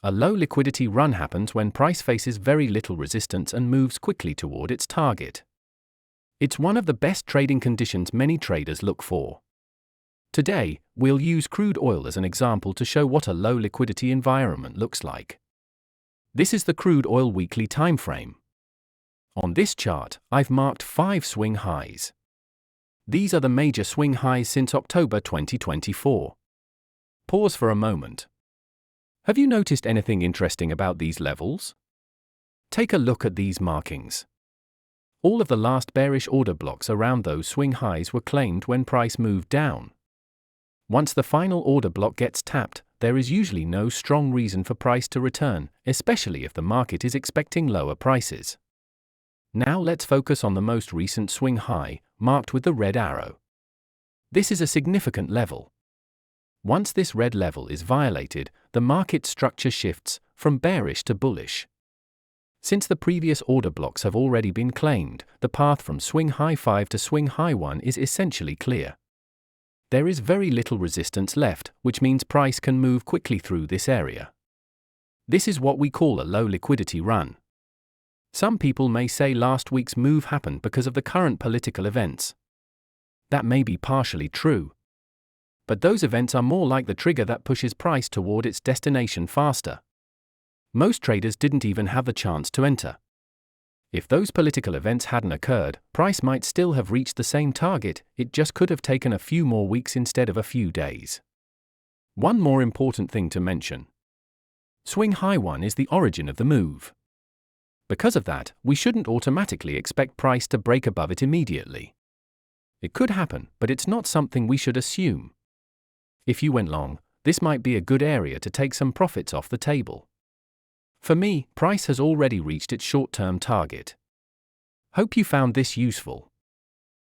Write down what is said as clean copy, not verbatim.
A low liquidity run happens when price faces very little resistance and moves quickly toward its target. It's one of the best trading conditions many traders look for. Today, we'll use crude oil as an example to show what a low liquidity environment looks like. This is the crude oil weekly time frame. On this chart, I've marked 5 swing highs. These are the major swing highs since October 2024. Pause for a moment. Have you noticed anything interesting about these levels? Take a look at these markings. All of the last bearish order blocks around those swing highs were claimed when price moved down. Once the final order block gets tapped, there is usually no strong reason for price to return, especially if the market is expecting lower prices. Now let's focus on the most recent swing high, marked with the red arrow. This is a significant level. Once this red level is violated, the market structure shifts from bearish to bullish. Since the previous order blocks have already been claimed, the path from swing high 5 to swing high 1 is essentially clear. There is very little resistance left, which means price can move quickly through this area. This is what we call a low liquidity run. Some people may say last week's move happened because of the current political events. That may be partially true. But those events are more like the trigger that pushes price toward its destination faster. Most traders didn't even have the chance to enter. If those political events hadn't occurred, price might still have reached the same target, it just could have taken a few more weeks instead of a few days. One more important thing to mention. Swing high 1 is the origin of the move. Because of that, we shouldn't automatically expect price to break above it immediately. It could happen, but it's not something we should assume. If you went long, this might be a good area to take some profits off the table. For me, price has already reached its short-term target. Hope you found this useful.